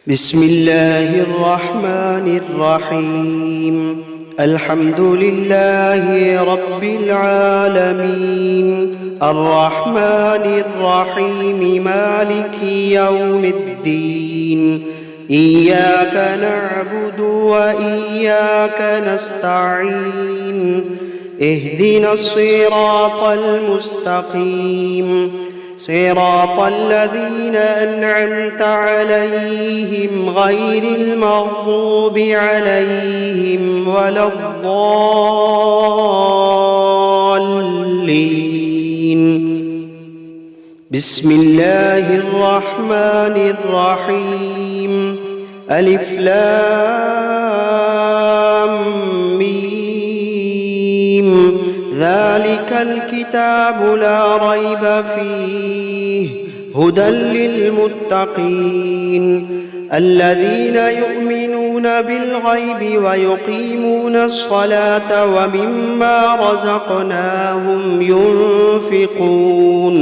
بسم الله الرحمن الرحيم. الحمد لله رب العالمين، الرحمن الرحيم، مالك يوم الدين. إياك نعبد وإياك نستعين. اهدنا الصراط المستقيم، صراط الذين أنعمت عليهم غير المغضوب عليهم ولا الضالين. بسم الله الرحمن الرحيم. ألف لام ميم. ذلك الكتاب لا ريب فيه هدى للمتقين الذين يؤمنون بالغيب ويقيمون الصلاة ومما رزقناهم ينفقون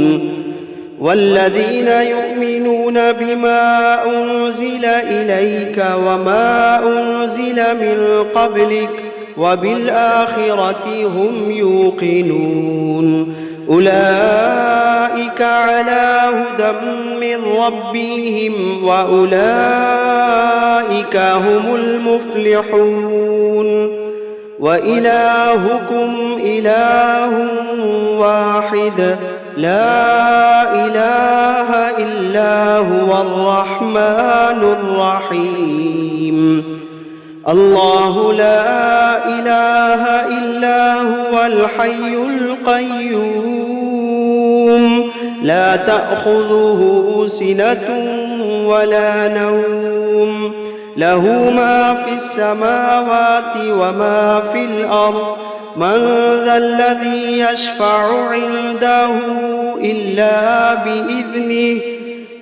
والذين يؤمنون بما أنزل إليك وما أنزل من قبلك وبالآخرة هم يوقنون. أولئك على هدى من ربهم وأولئك هم المفلحون. وإلهكم إله واحد لا إله إلا هو الرحمن الرحيم. الله لا إله إلا هو الحي القيوم، لا تأخذه سنة ولا نوم، له ما في السماوات وما في الأرض. من ذا الذي يشفع عنده إلا بإذنه،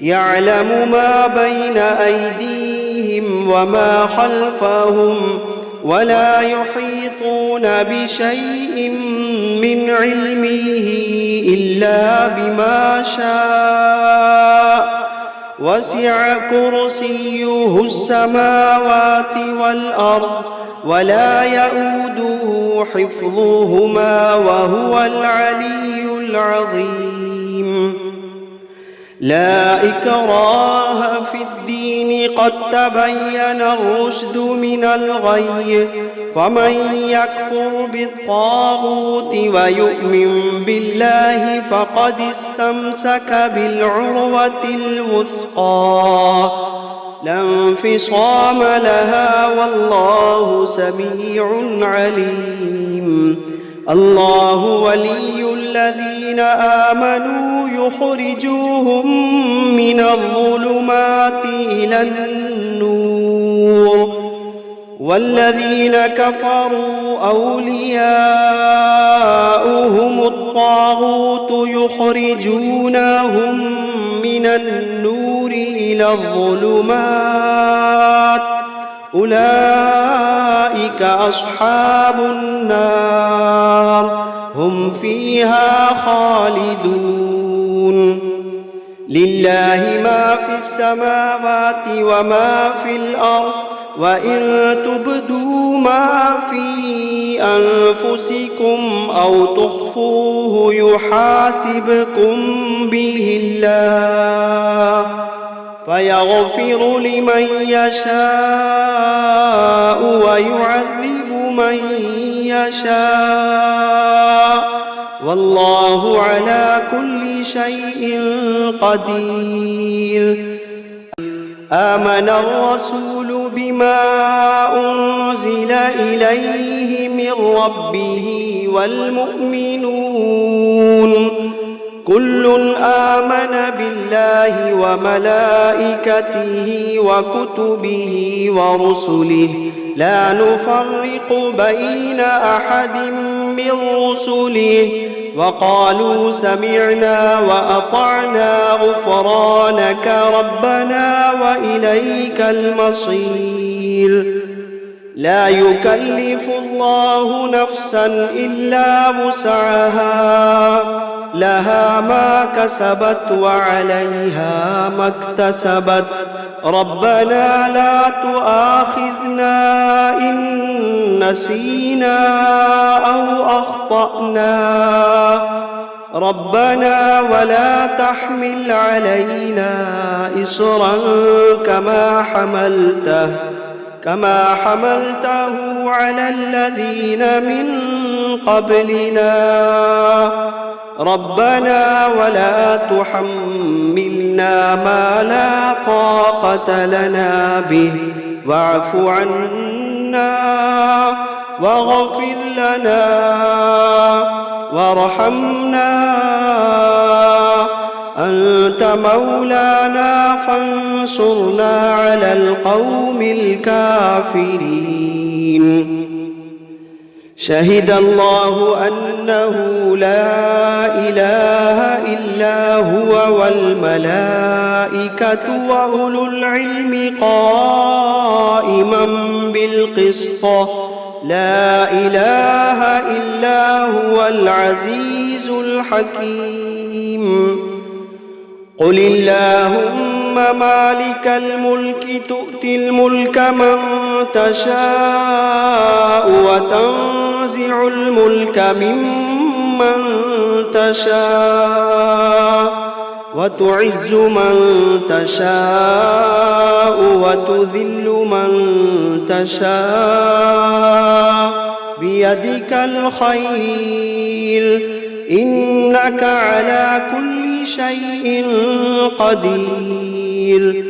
يعلم ما بين أيديهم وما خلفهم، ولا يحيطون بشيء من علمه إلا بما شاء. وسع كرسيه السماوات والأرض ولا يئوده حفظهما وهو العلي العظيم. لا إكراه في الدين، قد تبين الرشد من الغي. فمن يكفر بالطاغوت ويؤمن بالله فقد استمسك بالعروة الوثقى، لا انفصام لها، والله سميع عليم. الله ولي الذين آمنوا يخرجوهم من الظلمات إلى النور، والذين كفروا أولياؤهم الطاغوت يخرجونهم من النور إلى الظلمات. أولئك أصحاب النار، هم فيها خالدون. لله ما في السماوات وما في الأرض، وإن تبدوا ما في أنفسكم أو تخفوه يحاسبكم به الله، فيغفر لمن يشاء ويعذب من يشاء، والله على كل شيء قدير. آمن الرسول بما أنزل إليه من ربه والمؤمنون كل آمن بالله وملائكته وكتبه ورسله، لا نفرق بين أحد من رسله، وقالوا سمعنا وأطعنا غفرانك ربنا وإليك المصير. لا يكلف الله نفسا إلا وسعها، لها ما كسبت وعليها ما اكتسبت ربنا لا تؤاخذنا إن نسينا أو أخطأنا ربنا ولا تحمل علينا إصرا كما حملته على الذين من قبلنا ربنا ولا تحملنا ما لا طاقة لنا به واعف عنا واغفر لنا وارحمنا أنت مولانا فانصرنا على القوم الكافرين شهد الله أنه لا إله إلا هو والملائكة وأولو العلم قائما بالقسط لا إله إلا هو العزيز الحكيم قل اللهم مالك الملك تؤتي الملك من تشاء وتنزع الملك ممن تشاء وتعز من تشاء وتذل من تشاء بيدك الخير إنك على كل شيء قدير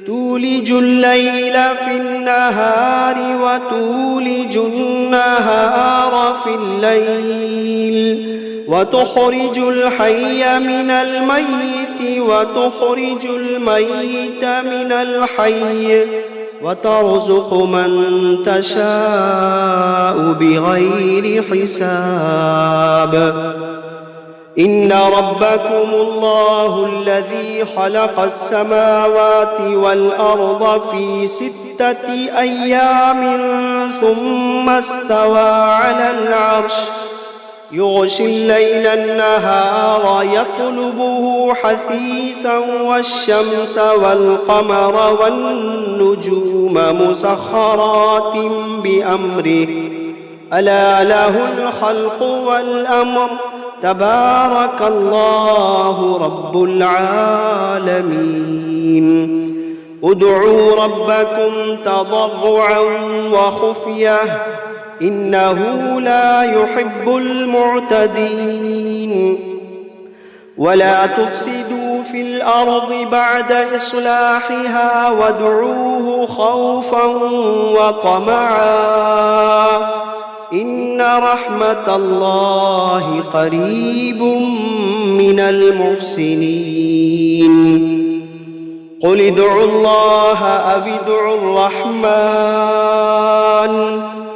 تولج الليل في النهار وتولج النهار في الليل وتخرج الحي من الميت وتخرج الميت من الحي وترزق من تشاء بغير حساب إن ربكم الله الذي خلق السماوات والأرض في 6 أيام ثم استوى على العرش يغشي الليل النهار يطلبه حثيثا والشمس والقمر والنجوم مسخرات بأمره ألا له الخلق والأمر تبارك الله رب العالمين ادعوا ربكم تضرعا وخفية إنه لا يحب المعتدين ولا تفسدوا في الأرض بعد إصلاحها وادعوه خوفا وطمعا إن رحمة الله قريب من المحسنين قل ادعوا الله أو ادعوا الرحمن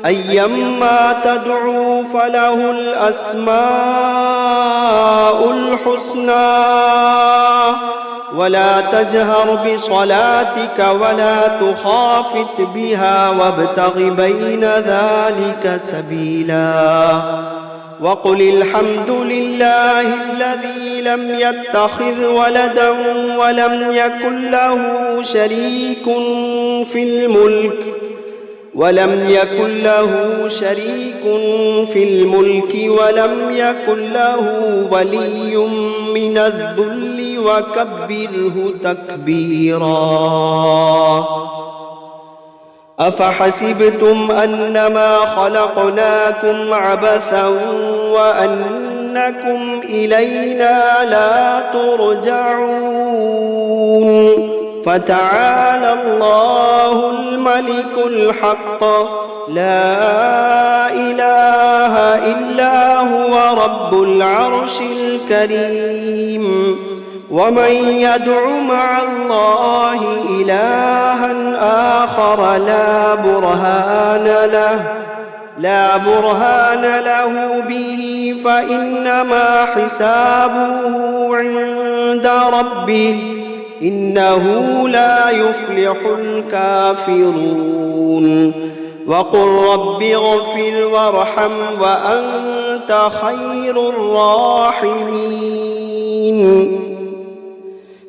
أيما تدعوا فله الأسماء الحسنى ولا تجهر بصلاتك ولا تخافت بها وابتغ بين ذلك سبيلا وقل الحمد لله الذي لم يتخذ ولدا ولم يكن له شريك في الملك ولم يكن ولم يكن له ولي من الذل وكبره تكبيرا أفحسبتم أنما خلقناكم عبثا وأنكم إلينا لا ترجعون فتعالى الله الملك الحق لا إله إلا هو رب العرش الكريم ومن يدع مع الله إلها آخر لا برهان له به فإنما حسابه عند ربه إنه لا يفلح الكافرون وقل رب اغفر وارحم وأنت وأنت خير الراحمين.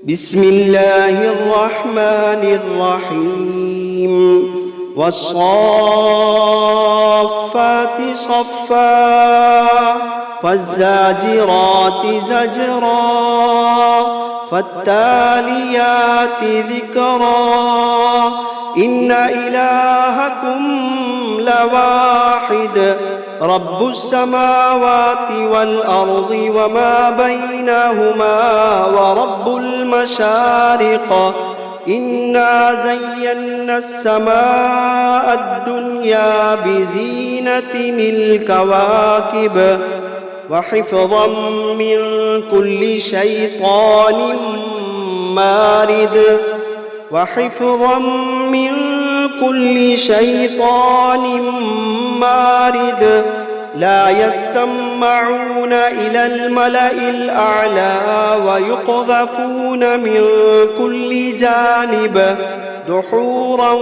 بسم الله الرحمن الرحيم. والصافات صفا فالزاجرات زجرا فالتاليات ذكرا إن إلهكم لواحد رب السماوات والأرض وما بينهما ورب المشارق إنا زينا السماء الدنيا بزينة الكواكب وحفظا من كل شيطان مارد وحفظا من كل شيطان مارد لا يسمعون إلى الملأ الأعلى ويقذفون من كل جانب دحورا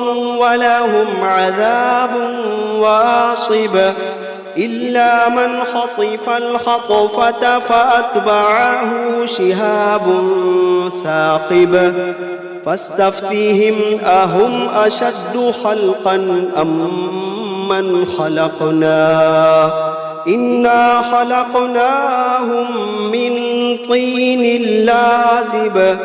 ولهم عذاب واصب إلا من خطف الخطفة فأتبعه شهاب ثاقب فاستفتهم أهم أشد خلقا أم من خلقنا إنا خلقناهم من طين لازب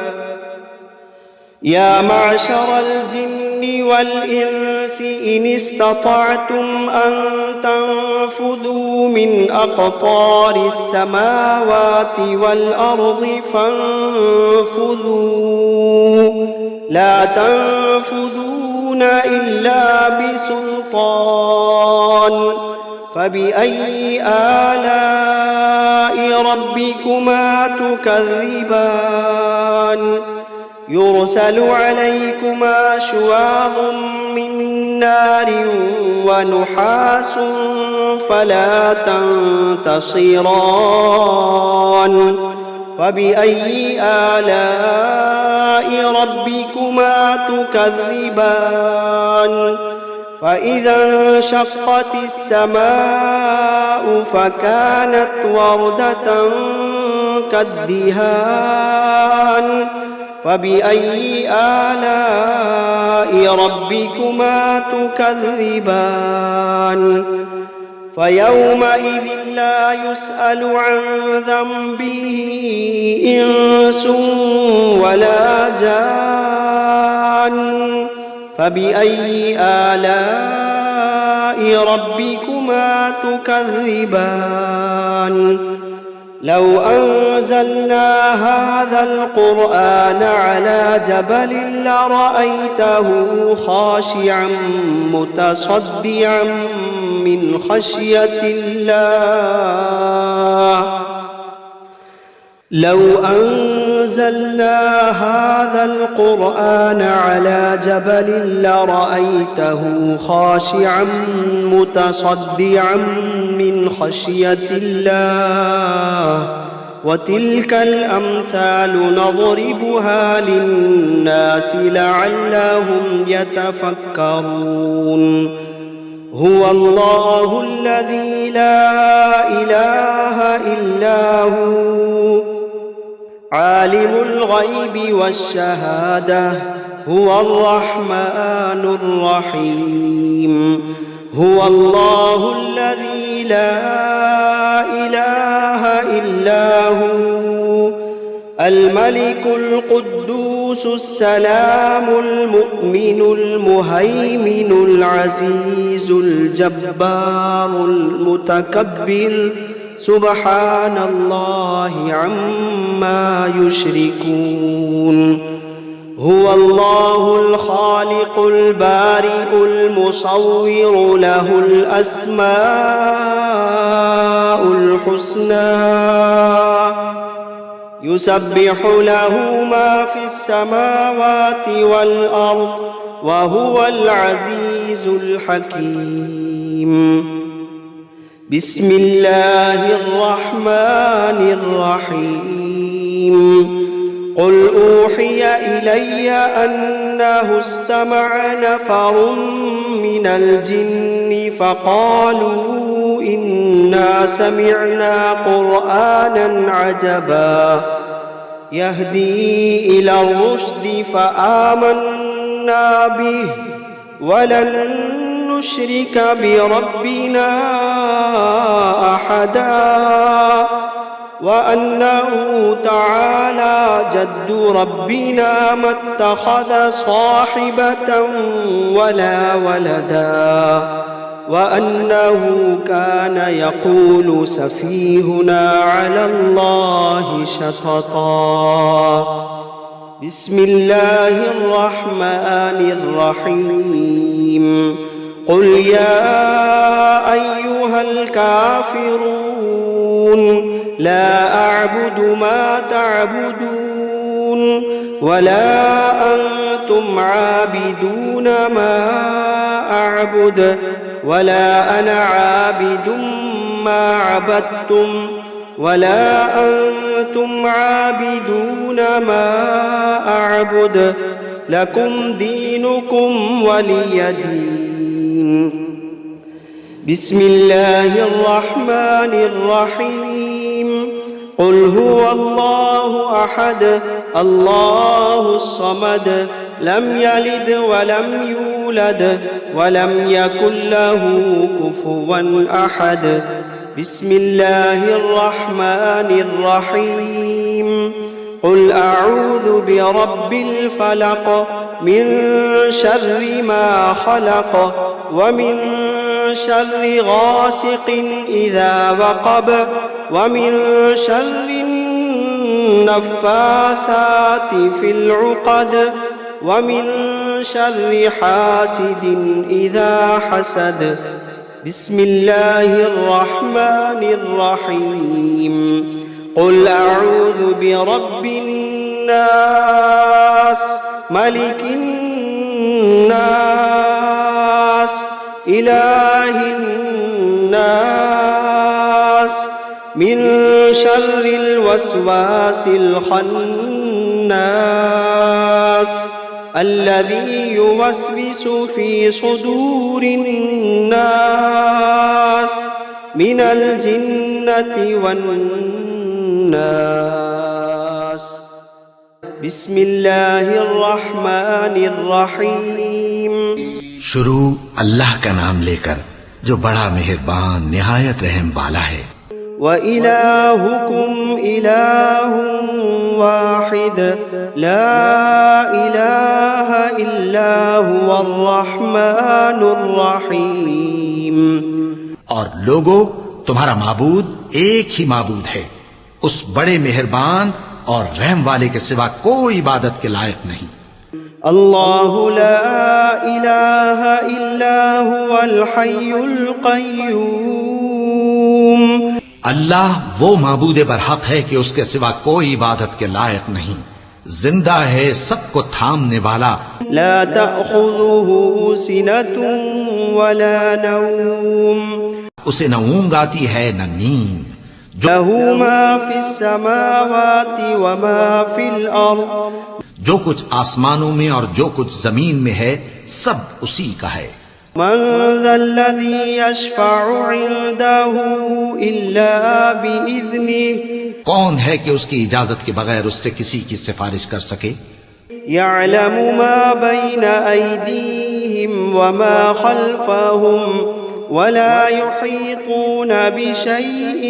يا معشر الجن والإنس إن استطعتم أن تنفذوا من أقطار السماوات والأرض فانفذوا لا تنفذون إلا بسلطان فبأي آلاء ربكما تكذبان يرسل عليكما شواظ من نار ونحاس فلا تنتصران فبأي آلاء ربكما تكذبان فإذا انشقت السماء فكانت وردة كالدهان فبأي آلاء ربكما تكذبان فيومئذ لا يسأل عن ذنبه إنس ولا جان فبأي آلاء ربكما تكذبان لو أنزلنا هذا القرآن على جبل لرأيته خاشعا متصدعا من خشية الله لو أنزلنا هذا القرآن على جبل لرأيته خاشعا متصدعا من خشية الله وتلك الأمثال نضربها للناس لعلهم يتفكرون هو الله الذي لا إله إلا هو عالم الغيب والشهادة هو الرحمن الرحيم هو الله الذي لا إله إلا هو الملك القدوس السلام المؤمن المهيمن العزيز الجبار المتكبر سبحان الله عما يشركون هو الله الخالق البارئ المصور له الأسماء الحسنى يسبح له ما في السماوات والأرض وهو العزيز الحكيم بسم الله الرحمن الرحيم قل أوحي إلي أنه استمع نفر من الجن فقالوا إنا سمعنا قرآنا عجبا يهدي إلى الرشد فآمنا به ولن نشرك بربنا أحدا وأنه تعالى جد ربنا ما اتخذ صاحبة ولا ولدا وأنه كان يقول سفيهنا على الله شططا بسم الله الرحمن الرحيم قل يا أيها الكافرون لا أعبد ما تعبدون ولا أنتم عابدون ما أعبد ولا أنا عابد ما عبدتم ولا أنتم عابدون ما أعبد لكم دينكم ولي دين بسم الله الرحمن الرحيم قل هو الله أحد الله الصمد لم يلد ولم يولد ولم يكن له كفوا أحد بسم الله الرحمن الرحيم قل أعوذ برب الفلق من شر ما خلق ومن شر غاسق إذا وقب ومن شر النفاثات في العقد ومن شر حاسد إذا حسد بسم الله الرحمن الرحيم قل أعوذ برب الناس ملك الناس إله الناس من شر الوسواس الخناس الذي يوسوس في صدور الناس من الجنة والناس بسم الله الرحمن الرحيم شروع اللہ کا نام لے کر جو بڑا مہربان نہایت رحم والا ہے۔ وَإِلَٰهُكُمْ إِلَٰهٌ وَاحِدٌ لَا إِلَٰهَ إِلَّا هُوَ الرَّحْمَٰنُ الرَّحِيمُ۔ اور لوگو تمہارا معبود ایک ہی معبود ہے، اس بڑے مہربان اور رحم والے کے سوا کوئی عبادت کے لائق نہیں۔ اللہ لا الہ الا هو الحی القیوم۔ اللہ وہ معبود برحق ہے کہ اس کے سوا کوئی عبادت کے لائق نہیں، زندہ ہے، سب کو تھامنے والا۔ لا تأخذه سنة ولا نوم، اسے نہ اونگ آتی ہے نہ نیند۔ له ما في السماوات وما في الأرض، جو کچھ آسمانوں میں اور جو کچھ زمین میں ہے سب اسی کا ہے۔ من ذا الذي يشفع عنده إلا بإذنه، کون ہے کہ اس کی اجازت کے بغیر اس سے کسی کی سفارش کر سکے؟ يعلم ما بين أيديهم وما خلفهم ولا يحيطون بشيء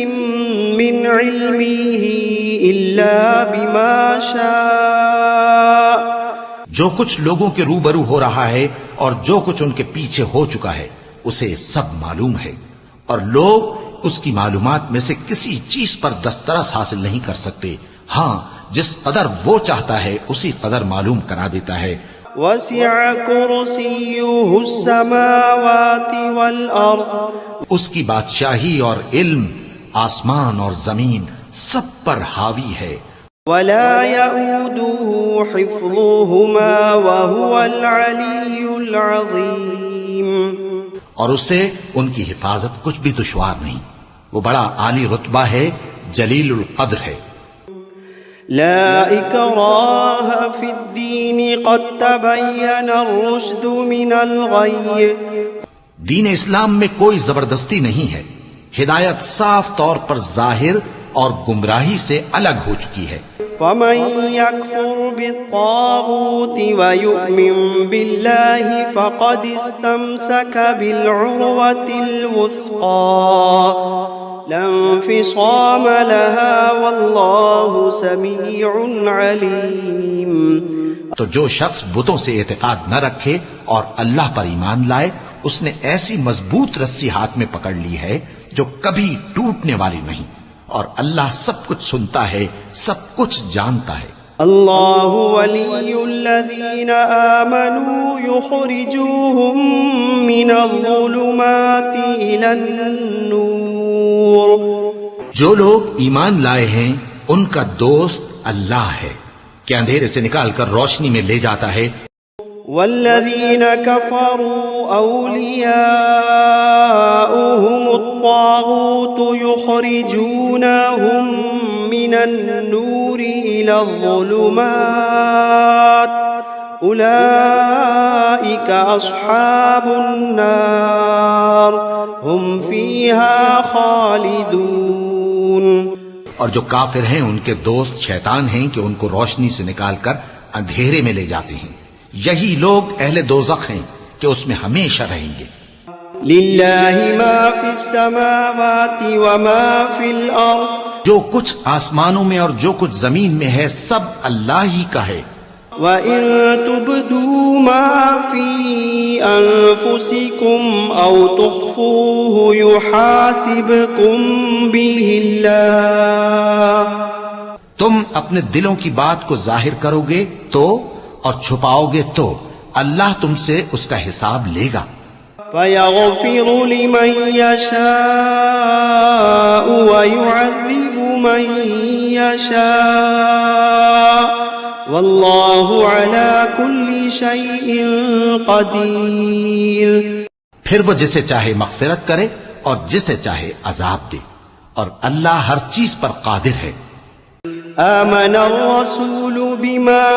من علمه إلا بما شاء۔ جو کچھ لوگوں کے روبرو ہو رہا ہے اور جو کچھ ان کے پیچھے ہو چکا ہے اسے سب معلوم ہے، اور لوگ اس کی معلومات میں سے کسی چیز پر دسترس حاصل نہیں کر سکتے، ہاں جس قدر وہ چاہتا ہے اسی قدر معلوم کرا دیتا ہے۔ وسع كرسيه السماوات والأرض، اس کی بادشاہی اور علم آسمان اور زمین سب پر حاوی ہے۔ ولا يؤوده حفظهما وهو العلي العظيم، اور اسے ان کی حفاظت کچھ بھی دشوار نہیں، وہ بڑا عالی رتبہ ہے، جلیل القدر ہے۔ لا إكراه في الدين قد تبين الرشد من الغي دین اسلام میں کوئی زبردستی نہیں ہے، ہدایت صاف طور پر ظاہر اور گمراہی سے الگ ہو چکی ہے۔ فمن يكفر بالطاغوت ويؤمن بالله فقد استمسك بالعروة الوثقى لا انفصام لها والله سميع عليم۔ تو جو شخص بتوں سے اعتقاد نہ رکھے اور اللہ پر ایمان لائے، اس نے ایسی مضبوط رسی ہاتھ میں پکڑ لی ہے جو کبھی ٹوٹنے والی نہیں، اور اللہ سب کچھ سنتا ہے، سب کچھ جانتا ہے۔ اللہ ولی الذین آمنوا یخرجوہم من الظلمات الی النور۔ جو لوگ ایمان لائے ہیں ان کا دوست اللہ ہے کہ اندھیرے سے نکال کر روشنی میں لے جاتا ہے۔ والذین کفروا اولیاؤہم الطاغوت یخرجونہم من النور الى الظلمات اولئک اصحاب النار ہم فیہا خالدون۔ اور جو کافر ہیں ان کے دوست شیطان ہیں کہ ان کو روشنی سے نکال کر اندھیرے میں لے جاتے ہیں، یہی لوگ اہل دوزخ ہیں کہ اس میں ہمیشہ رہیں گے۔ للہ ما فی السماوات وما فی الارض، جو کچھ آسمانوں میں اور جو کچھ زمین میں ہے سب اللہ ہی کا ہے۔ وَإِن تُبْدُوا مَا فِي أَنفُسِكُمْ أَوْ تُخْفُوهُ يُحَاسِبْكُمْ بِهِ اللَّهُ، تم اپنے دلوں کی بات کو ظاہر کرو گے تو اور چھپاؤ گے تو اللہ تم سے اس کا حساب لے گا۔ فَيَغْفِرُ لِمَن يَشَاءُ وَيُعَذِّبُ مَن يَشَاءُ وَاللَّهُ عَلَى كُلِّ شَيْءٍ قَدِيرٌ۔ پھر وہ جسے چاہے مغفرت کرے اور جسے چاہے عذاب دے، اور اللہ ہر چیز پر قادر ہے۔ آمن الرسول بما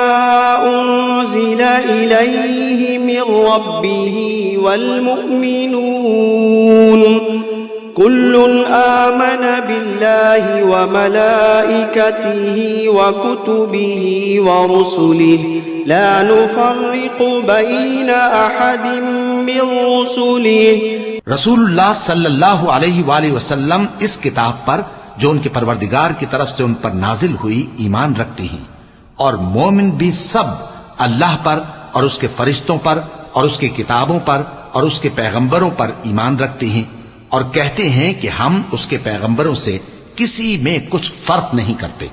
أنزل إليه من ربه والمؤمنون كل آمن بالله وملائكته وكتبه ورسله لا نفرق بين أحد من رسله۔ رسول اللہ صلی اللہ علیہ وآلہ وسلم اس کتاب پر جو ان کے پروردگار کی طرف سے ان پر نازل ہوئی ایمان رکھتے ہیں، اور مومن بھی سب اللہ پر اور اس کے فرشتوں پر اور اس کی کتابوں پر اور اس کے پیغمبروں پر ایمان رکھتے ہیں، اور کہتے ہیں کہ ہم اس کے پیغمبروں سے کسی میں کچھ فرق نہیں کرتے۔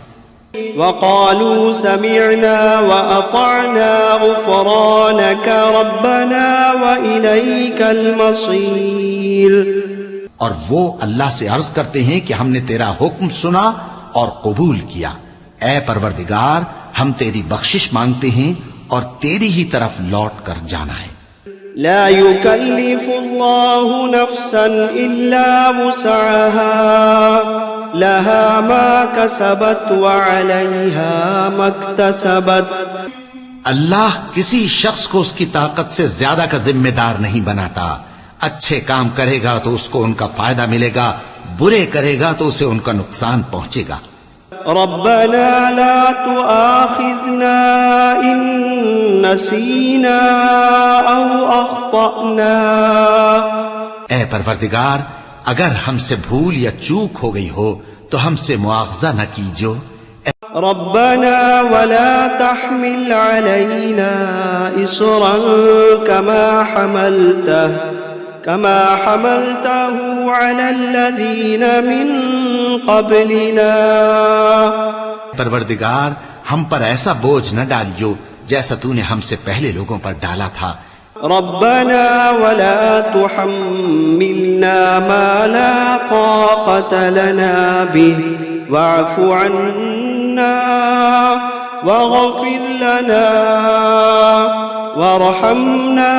وقالوا سمعنا وأطعنا غفرانك ربنا وإليك المصير۔ اور وہ اللہ سے عرض کرتے ہیں کہ ہم نے تیرا حکم سنا اور قبول کیا، اے پروردگار ہم تیری بخشش مانگتے ہیں اور تیری ہی طرف لوٹ کر جانا ہے۔ لا يكلف الله نفسا إلا وسعها لها ما كسبت وعليها ما اكتسبت۔ اللہ کسی شخص کو اس کی طاقت سے زیادہ کا ذمہ دار نہیں بناتا، اچھے کام کرے گا تو اس کو ان کا فائدہ ملے گا، برے کرے گا تو اسے ان کا نقصان پہنچے گا۔ ربنا لا تؤاخذنا إن نسينا أو أخطأنا۔ اے پروردگار اگر ہم سے بھول یا چوک ہو گئی ہو تو ہم سے مواخذہ نہ کیجو۔ ربنا ولا تحمل علينا إصرا كما حملته على الذين من قبلنا۔ پروردگار ہم پر ایسا بوجھ نہ ڈالیو جیسا تو نے ہم سے پہلے لوگوں پر ڈالا تھا۔ ربنا ولا تحملنا ما لا طاقة لنا به واعف عنا واغفر لنا وارحمنا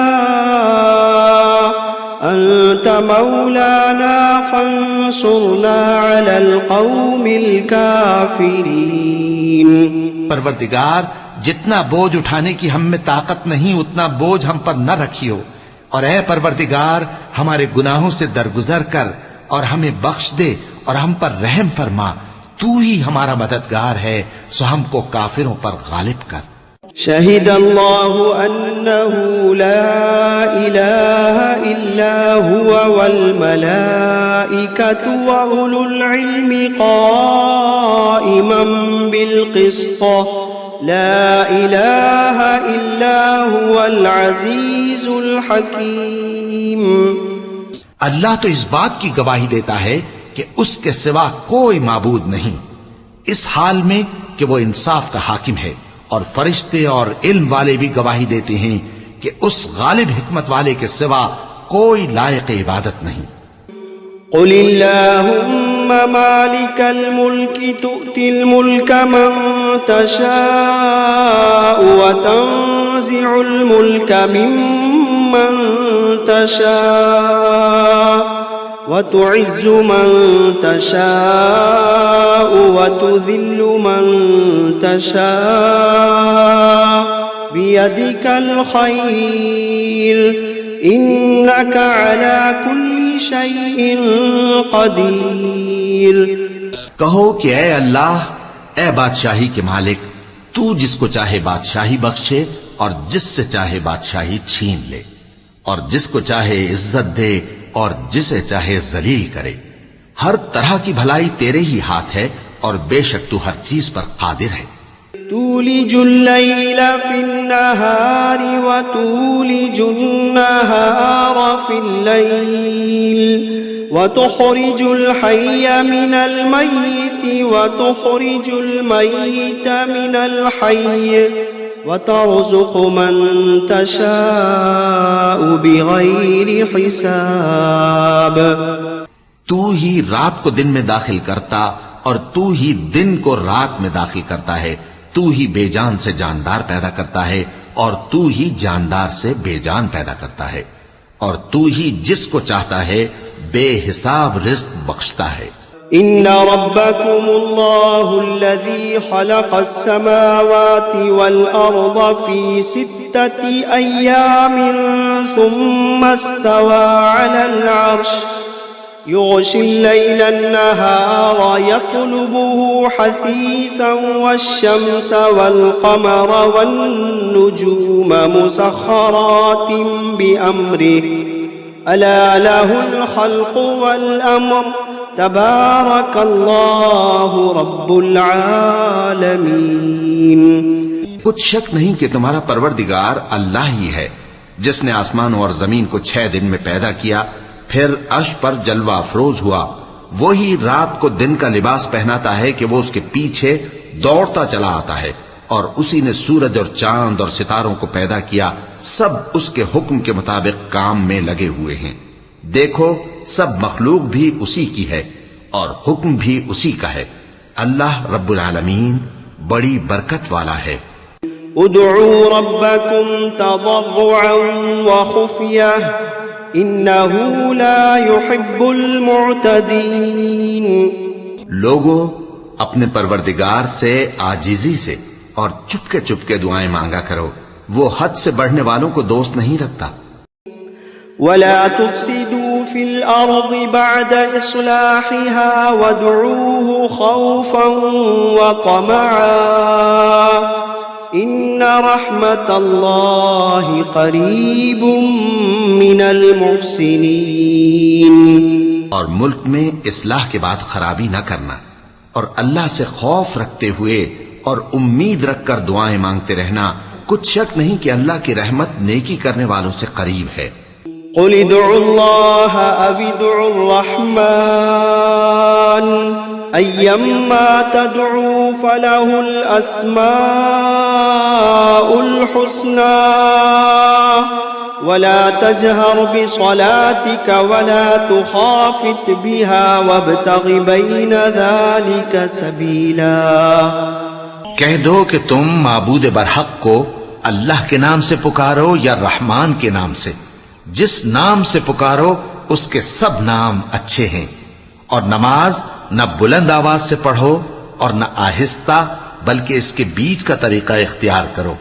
أنت أنت مولانا فانصرنا على القوم الكافرين. پروردگار جتنا بوجھ اٹھانے کی ہم میں طاقت نہیں اتنا بوجھ ہم پر نہ رکھیو، اور اے پروردگار ہمارے گناہوں سے درگزر کر اور ہمیں بخش دے اور ہم پر رحم فرما، تو ہی ہمارا مددگار ہے، سو ہم کو کافروں پر غالب کر. شهد الله أنه لا إله إلا هو والملائكة وأولو العلم قائما بالقسط لا إله إلا هو العزيز الحكيم. اللہ تو اس بات کی گواہی دیتا ہے کہ اس کے سوا کوئی معبود نہیں، اس حال میں کہ وہ انصاف کا حاکم ہے، اور فرشتے اور علم والے بھی گواہی دیتے ہیں کہ اس غالب حکمت والے کے سوا کوئی لائق عبادت نہیں. قل اللهم مالك الملك تؤتي الملك من تشاء وتنزع الملك ممن تشاء وتعز من تشاء وتذل من تشاء بيدك الخير إنك على كل شيء قدير. کہو کہ اے اللہ، اے بادشاہی کے مالک، تو جس کو چاہے بادشاہی بخشے اور جس سے چاہے بادشاہی چھین لے، اور جس کو چاہے عزت دے اور جسے چاہے ذلیل کرے. ہر طرح کی بھلائی تیرے ہی ہاتھ ہے اور بے شک تو ہر چیز پر قادر ہے. تولج الليل في النهار وتولج النهار في الليل وتخرج الحي من الميت وتخرج الميت من الحي وترزق من تشاء بغير حساب. تو ہی رات کو دن میں داخل کرتا اور تو ہی دن کو رات میں داخل کرتا ہے. تو ہی بے جان سے جاندار پیدا کرتا ہے اور تو ہی جاندار سے بے جان پیدا کرتا ہے، اور تو ہی جس کو چاہتا ہے بے حساب رزق بخشتا ہے. ان ربكم الله الذي خلق السماوات والارض في 6 ايام ثم استوى على العرش يغشي الليل النهار يطلبه حثيثا والشمس والقمر والنجوم مسخرات بأمره ألا له الخلق والأمر تبارك الله رب العالمين. کچھ شک نہیں کہ تمہارا پروردگار اللہ ہی ہے جس نے آسمانوں اور زمین کو 6 دن میں پیدا کیا، پھر عرش پر جلوہ افروز ہوا. وہی رات کو دن کا لباس پہناتا ہے کہ وہ اس کے پیچھے دوڑتا چلا آتا ہے، اور اسی نے سورج اور چاند اور ستاروں کو پیدا کیا، سب اس کے حکم کے مطابق کام میں لگے ہوئے ہیں. دیکھو سب مخلوق بھی اسی کی ہے اور حکم بھی اسی کا ہے. اللہ رب العالمین بڑی برکت والا ہے. ادعوا ربكم تضرعا وخفية انه لا يحب المعتدين. لوگو اپنے پروردگار سے عاجزی سے اور چپکے چپکے دعائیں مانگا کرو، وہ حد سے بڑھنے والوں کو دوست نہیں رکھتا. ولا تفسدوا في الأرض بعد إصلاحها وادعوه خوفا وطمعا إن رحمة الله قريب من المحسنين. اور ملک میں اصلاح کے بعد خرابی نہ کرنا، اور اللہ سے خوف رکھتے ہوئے اور امید رکھ کر دعائیں مانگتے رہنا. کچھ شک نہیں کہ اللہ کی رحمت نیکی کرنے والوں سے قریب ہے. قل ادعوا الله أو ادعوا الرحمن أيما تدعوا فله الأسماء الحسنى ولا تجهر بصلاتك ولا تخافت بها وابتغ بين ذلك سبيلا. کہہ دو کہ تم معبود برحق کو اللہ کے نام سے پکارو یا رحمان کے نام سے. جس نام سے پکارو اس کے سب نام اچھے ہیں، اور نماز نہ بلند آواز سے پڑھو اور نہ آہستہ، بلکہ اس کے بیچ کا طریقہ اختیار کرو۔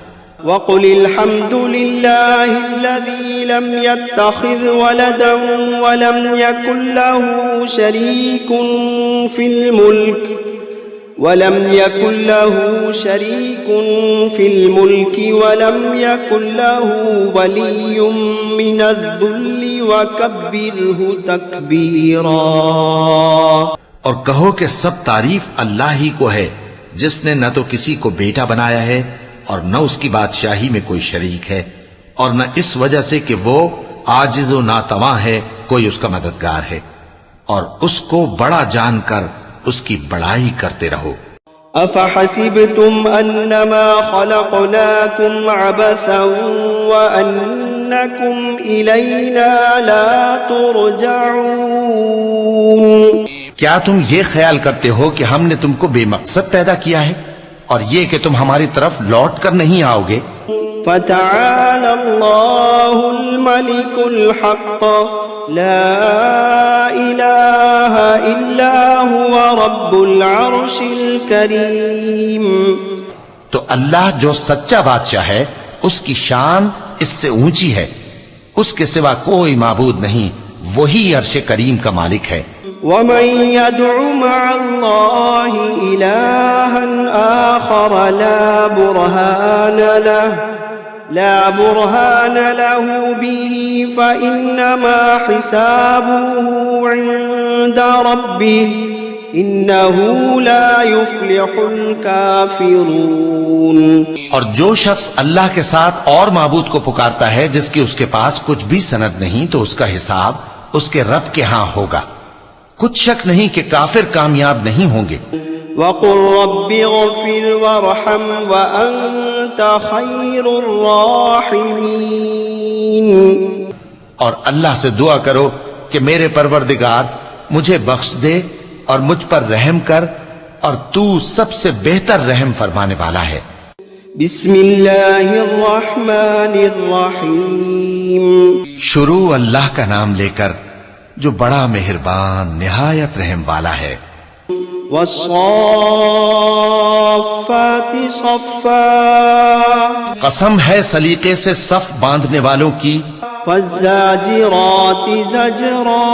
وقل الحمد لله الذي لم يتخذ ولدا ولم يكن له شريك في الملك ولم يكن له ولي من الذل وكبره تكبيرا۔ اور کہو کہ سب تعریف اللہ ہی کو ہے، جس نے نہ تو کسی کو بیٹا بنایا ہے اور نہ اس کی بادشاہی میں کوئی شریک ہے، اور نہ اس وجہ سے کہ وہ عاجز و ناتواں ہے کوئی اس کا مددگار ہے، اور اس کو بڑا جان کر اس کی بڑائی کرتے رہو۔ افحسبتم انما خلقناكم عبثا وانكم الینا لا ترجعون؟ کیا تم یہ خیال کرتے ہو کہ ہم نے تم کو بے مقصد پیدا کیا ہے اور یہ کہ تم ہماری طرف لوٹ کر نہیں آؤ گے؟ فتعالى الله الملك الحق لا إله إلا هو رب العرش الكريم۔ تو اللہ جو سچا بادشاہ ہے اس کی شان اس سے اونچی ہے، اس کے سوا کوئی معبود نہیں، وہی عرش کریم کا مالک ہے۔ ومن يدع مع الله إلها آخر لا برهان له به فإنما حسابه عند ربه إنه لا يفلح الكافرون۔ اور جو شخص اللہ کے ساتھ اور معبود کو پکارتا ہے جس کی اس کے پاس کچھ بھی سند نہیں، تو اس کا حساب اس کے رب کے ہاں ہوگا، کچھ شک نہیں کہ کافر کامیاب نہیں ہوں گے۔ وقل رب اغفر وارحم وأنت خير الراحمين۔ اور اللہ سے دعا کرو کہ میرے پروردگار مجھے بخش دے اور مجھ پر رحم کر، اور تو سب سے بہتر رحم فرمانے والا ہے۔ بسم اللہ الرحمن الرحیم۔ شروع اللہ کا نام لے کر جو بڑا مہربان نہایت رحم والا ہے۔ والصافات صفا، قسم ہے سلیقے سے صف باندھنے والوں کی، فالزاجرات زجرا،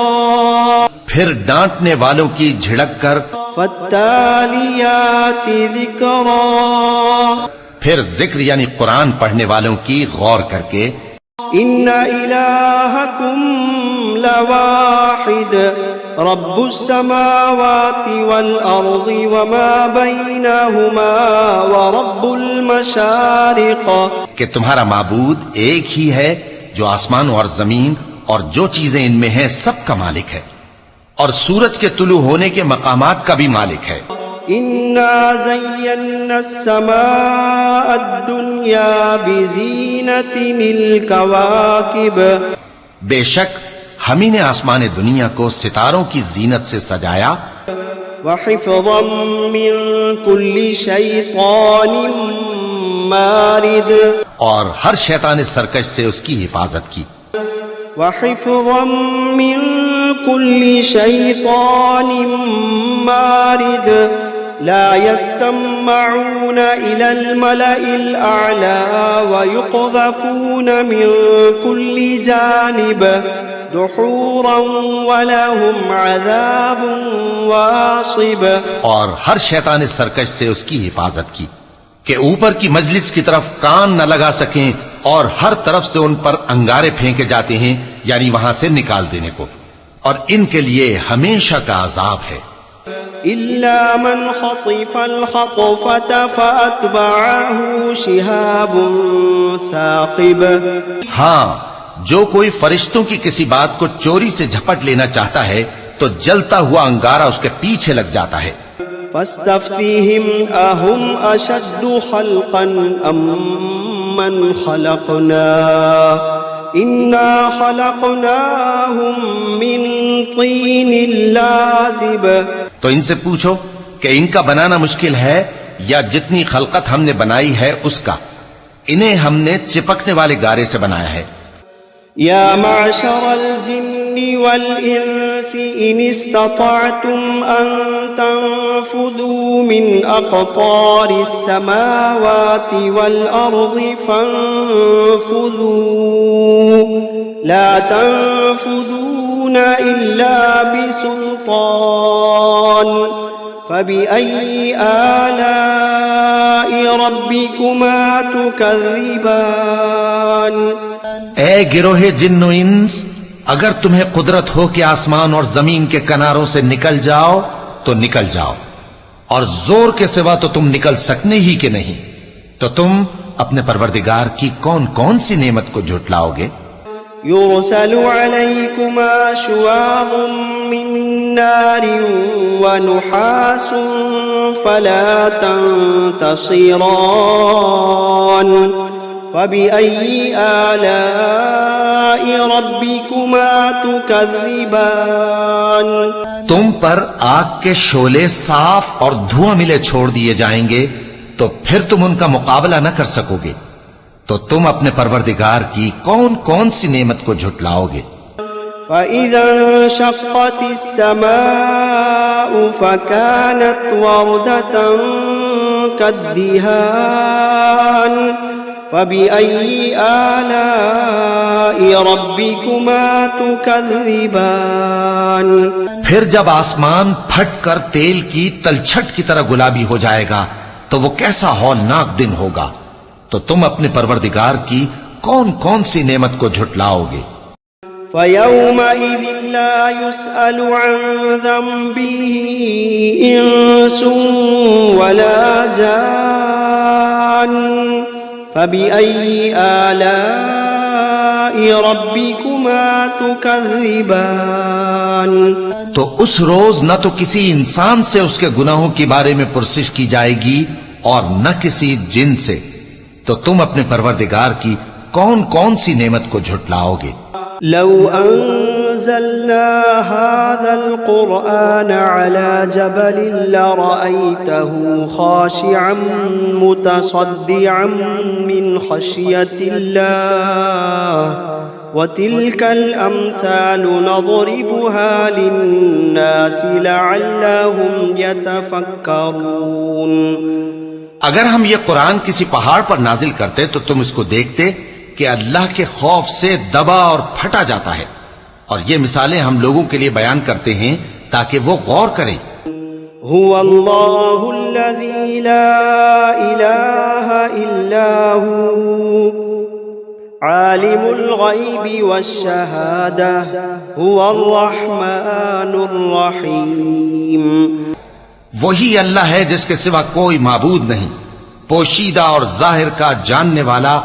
پھر ڈانٹنے والوں کی جھڑک کر، فالتالیات ذکرا، پھر ذکر یعنی قرآن پڑھنے والوں کی غور کر کے، ان الہکم لواحد رب السماوات والارض وما بینہما ورب المشارق، کہ تمہارا معبود ایک ہی ہے جو آسمان اور زمین اور جو چیزیں ان میں ہیں سب کا مالک ہے، اور سورج کے طلوع ہونے کے مقامات کا بھی مالک ہے۔ انا زینا السماء الدنیا بزینت الکواکب، بے شک ہم ہی نے آسمان دنیا کو ستاروں کی زینت سے سجایا، وحفظا من کل شیطان مارد، اور ہر شیطان سرکش سے اس کی حفاظت کی، وحفظا من كل شيطان مارد لا يسمعون إلى الملأ الأعلى ويقذفون من كل جانب دحورا ولهم عذاب واصب، اور ہر شیطان سرکش سے اس کی حفاظت کی کہ اوپر کی مجلس کی طرف کان نہ لگا سکیں، اور ہر طرف سے ان پر انگارے پھینکے جاتے ہیں، یعنی وہاں سے نکال دینے کو، اور ان کے لیے ہمیشہ کا عذاب ہے۔ إلا من خطف الخطفة فأتبعه شهاب ثاقب، ہاں جو کوئی فرشتوں کی کسی بات کو چوری سے جھپٹ لینا چاہتا ہے تو جلتا ہوا انگارہ اس کے پیچھے لگ جاتا ہے۔ فاستفتهم أهم أشد خلقا أم من خلقنا إنا خلقناهم من طين لازب، تو ان سے پوچھو کہ ان کا بنانا مشکل ہے یا جتنی خلقت ہم نے بنائی ہے اس کا، انہیں ہم نے چپکنے والے گارے سے بنایا ہے۔ يا معشر الجن والإنس إن استطعتم أن تنفذوا من أقطار السماوات والأرض فانفذوا لا تنفذون إلا بسلطان فبأي آلاء ربكما تكذبان اے گروہ جن و انس، اگر تمہیں قدرت ہو کہ آسمان اور زمین کے کناروں سے نکل جاؤ تو نکل جاؤ، اور زور کے سوا تو تم نکل سکنے ہی کہ نہیں، تو تم اپنے پروردگار کی کون کون سی نعمت کو جھٹلاؤ گے؟ يرسل عليكما شواظ من نار ونحاس فلا تنتصران فبأي آلاء ربكما تكذبان تم پر آگ کے شعلے صاف اور دھواں ملے چھوڑ دیے جائیں گے تو پھر تم ان کا مقابلہ نہ کر سکو گے، تو تم اپنے پروردگار کی کون کون سی نعمت کو جھٹلاؤ گے؟ فَإِذَا انشَقَّتِ السَّمَاءُ فَكَانَتْ وَرْدَةً كَالدِّهَانِ فَبِأَيِّ آلَاءِ رَبِّكُمَا تُكَذِّبَانِ پھر جب آسمان پھٹ کر تیل کی تلچھٹ کی طرح گلابی ہو جائے گا تو وہ کیسا ہولناک دن ہوگا، تو تم اپنے پروردگار کی کون کون سی نعمت کو جھٹلاؤ گے؟ فَيَوْمَئِذٍ لَا يُسْأَلُ عَنْ ذَنبِهِ إِنسٌ وَلَا جَانٌّ فَبِأَيِّ آلَاءِ رَبِّكُمَا تُكَذِّبَانِ تو اس روز نہ تو کسی انسان سے اس کے گناہوں کے بارے میں پرسش کی جائے گی اور نہ کسی جن سے، تو تم اپنے پروردگار کی کون کون سی نعمت کو جھٹلاؤ گے؟ لو انزلنا هذا القرآن على جبل لرأيته خاشعا متصدعا من خشية الله وتلك الأمثال نضربها للناس لعلهم يتفكرون اگر ہم یہ قرآن کسی پہاڑ پر نازل کرتے تو تم اس کو دیکھتے کہ اللہ کے خوف سے دبا اور پھٹا جاتا ہے، اور یہ مثالیں ہم لوگوں کے لیے بیان کرتے ہیں تاکہ وہ غور کریں۔ هو اللہ الذی لا الہ الا هو عالم الغیب والشہادہ هو الرحمن الرحیم۔ وہی اللہ ہے جس کے سوا کوئی معبود نہیں، پوشیدہ اور ظاہر کا جاننے والا،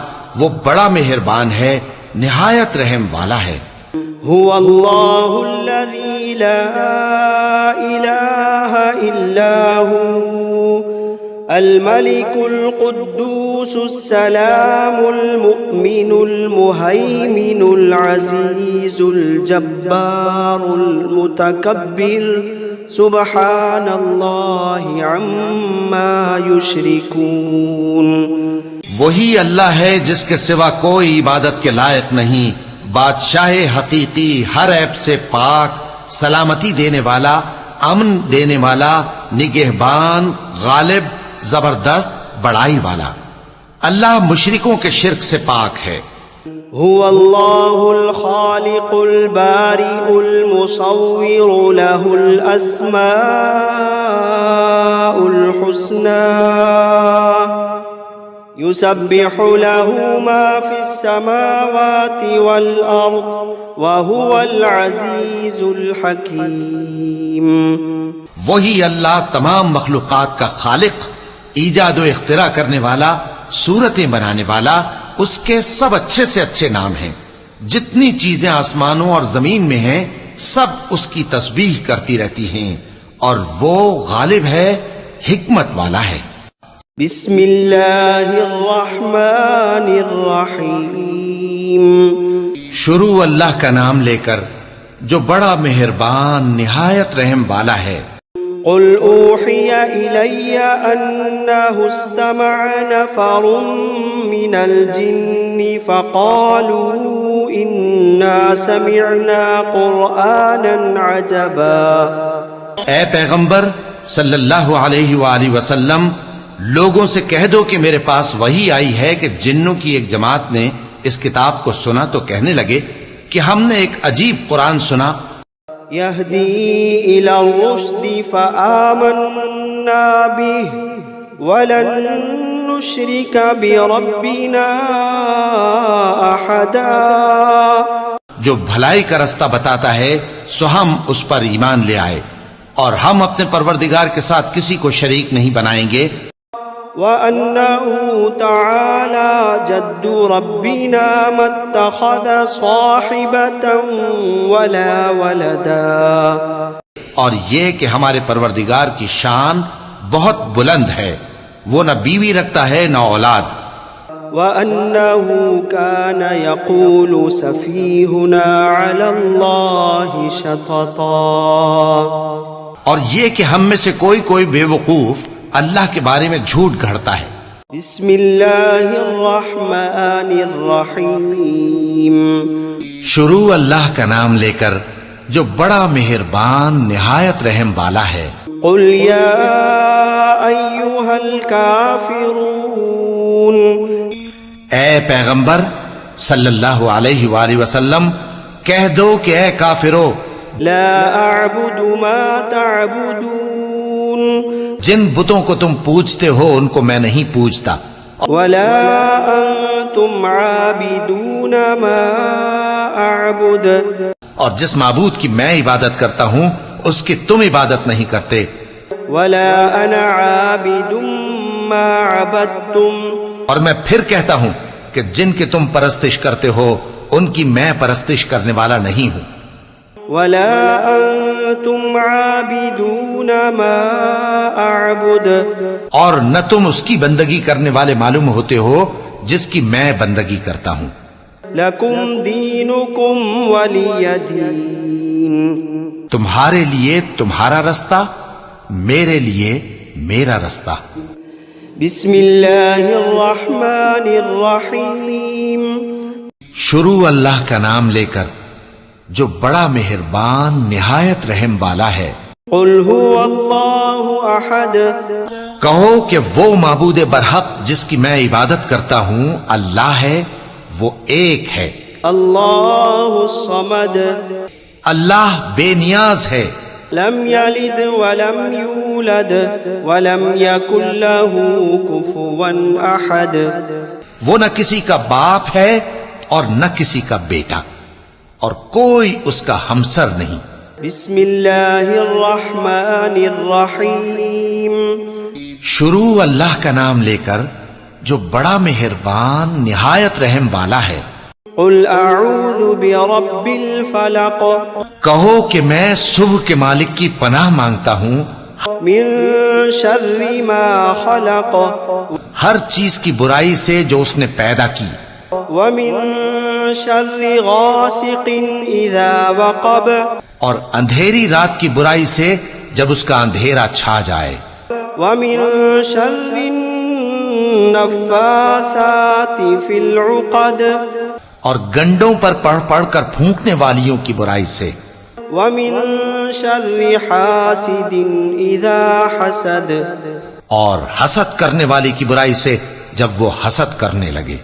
وہ بڑا مہربان ہے، نہایت رحم والا ہے۔ هو اللہ الذی لا الہ الا هو الملک القدوس السلام المؤمن المہیمن العزیز الجبار المتکبر سبحان اللہ عما یشرکون۔ وہی اللہ ہے جس کے سوا کوئی عبادت کے لائق نہیں، بادشاہ حقیقی، ہر عیب سے پاک، سلامتی دینے والا، امن دینے والا، نگہبان، غالب، زبردست، بڑائی والا۔ اللہ مشرکوں کے شرک سے پاک ہے۔ هو اللہ الخالق البارئ المصور له الاسماء الحسنى يسبح له ما في السماوات والأرض وهو العزيز الحكيم۔ وہی اللہ تمام مخلوقات کا خالق، ایجاد و اختراع کرنے والا، صورتیں بنانے والا، اس کے سب اچھے سے اچھے نام ہیں۔ جتنی چیزیں آسمانوں اور زمین میں ہیں سب اس کی تسبیح کرتی رہتی ہیں، اور وہ غالب ہے، حکمت والا ہے۔ بسم اللہ الرحمن الرحیم۔ شروع اللہ کا نام لے کر جو بڑا مہربان نہایت رحم والا ہے۔ قل اوحی الی انہ استمع نفر من الجن فقالوا إنا سمعنا قرآنا عجبا. اے پیغمبر صلی اللہ علیہ وآلہ وسلم، لوگوں سے کہہ دو کہ میرے پاس وحی آئی ہے کہ جنوں کی ایک جماعت نے اس کتاب کو سنا تو کہنے لگے کہ ہم نے ایک عجیب قرآن سنا، يهدي إلى الرشد فآمنا به ولن نشرك بربنا أحدا. جو بھلائی کا رستہ بتاتا ہے سو ہم اس پر ایمان لے آئے اور ہم اپنے پروردگار کے ساتھ کسی کو شریک نہیں بنائیں گے. وأنه تعالى جد ربنا ما اتخذ صاحبة ولا ولدا. اور یہ کہ ہمارے پروردگار کی شان بہت بلند ہے، وہ نہ بیوی رکھتا ہے نہ اولاد. وأنه كان يقول سفيهنا على الله شططا. اور یہ کہ ہم میں سے کوئی بے وقوف اللہ کے بارے میں جھوٹ گھڑتا ہے. بسم اللہ الرحمن الرحیم. شروع اللہ کا نام لے کر جو بڑا مہربان نہایت رحم والا ہے. قل یا ایھا الکافرون. اے پیغمبر صلی اللہ علیہ وآلہ وسلم کہہ دو کہ اے کافرو، لا اعبد ما تعبدون. جن بتوں کو تم پوجتے ہو ان کو میں نہیں پوجتا، ولا انتم عابدون ما اعبد. اور جس معبود کی میں عبادت کرتا ہوں اس کی تم عبادت نہیں کرتے. ولا انا عابد ما عبدتم. اور میں پھر کہتا ہوں کہ جن کی تم پرستش کرتے ہو ان کی میں پرستش کرنے والا نہیں ہوں. ولا انتم عابدون ما اعبد. اور نہ تم اس کی بندگی کرنے والے معلوم ہوتے ہو جس کی میں بندگی کرتا ہوں. لکم دینکم ولی دین. تمہارے لیے تمہارا رستہ، میرے لیے میرا رستہ. بسم اللہ الرحمن الرحیم. شروع اللہ کا نام لے کر جو بڑا مہربان نہایت رحم والا ہے. قل هو اللہ احد. کہو کہ وہ معبود برحق جس کی میں عبادت کرتا ہوں اللہ ہے، وہ ایک ہے. اللہ الصمد. اللہ بے نیاز ہے، لم یلد ولم یولد ولم یکن له کفوا احد. وہ نہ کسی کا باپ ہے اور نہ کسی کا بیٹا، اور کوئی اس کا ہمسر نہیں. بسم اللہ الرحمن الرحیم. شروع اللہ کا نام لے کر جو بڑا مہربان نہایت رحم والا ہے. قل اعوذ برب الفلق. کہو کہ میں صبح کے مالک کی پناہ مانگتا ہوں من شر ما خلق. ہر چیز کی برائی سے جو اس نے پیدا کی. ومن شر غاسق اذا وقب. اور اندھیری رات کی برائی سے جب اس کا اندھیرا چھا جائے. ومن شر النفاثات فی العقد. اور گنڈوں پر پڑھ پڑھ کر پھونکنے والیوں کی برائی سے. ومن شر حاسد اذا حسد. اور حسد کرنے والی کی برائی سے جب وہ حسد کرنے لگے.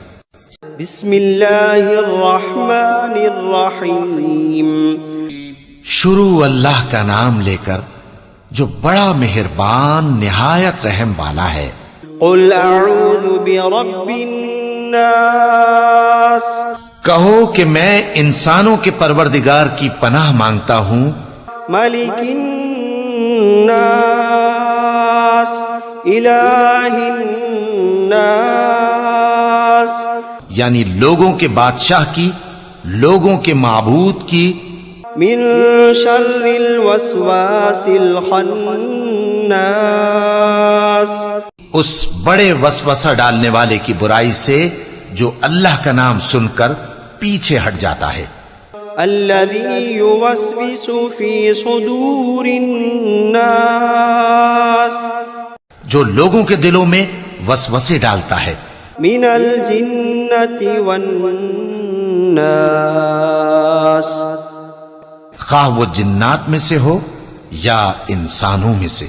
بسم اللہ الرحمن الرحیم. شروع اللہ کا نام لے کر جو بڑا مہربان نہایت رحم والا ہے. قل اعوذ برب الناس. کہو کہ میں انسانوں کے پروردگار کی پناہ مانگتا ہوں. ملک الناس الہ الناس. یعنی لوگوں کے بادشاہ کی، لوگوں کے معبود کی. من شر الوسواس الخناس. اس بڑے وسوسہ ڈالنے والے کی برائی سے جو اللہ کا نام سن کر پیچھے ہٹ جاتا ہے. الذي يوسوس في صدور الناس. جو لوگوں کے دلوں میں وسوسے ڈالتا ہے. من الجنة والناس. الناس خواہ وہ جنات میں سے ہو یا انسانوں میں سے.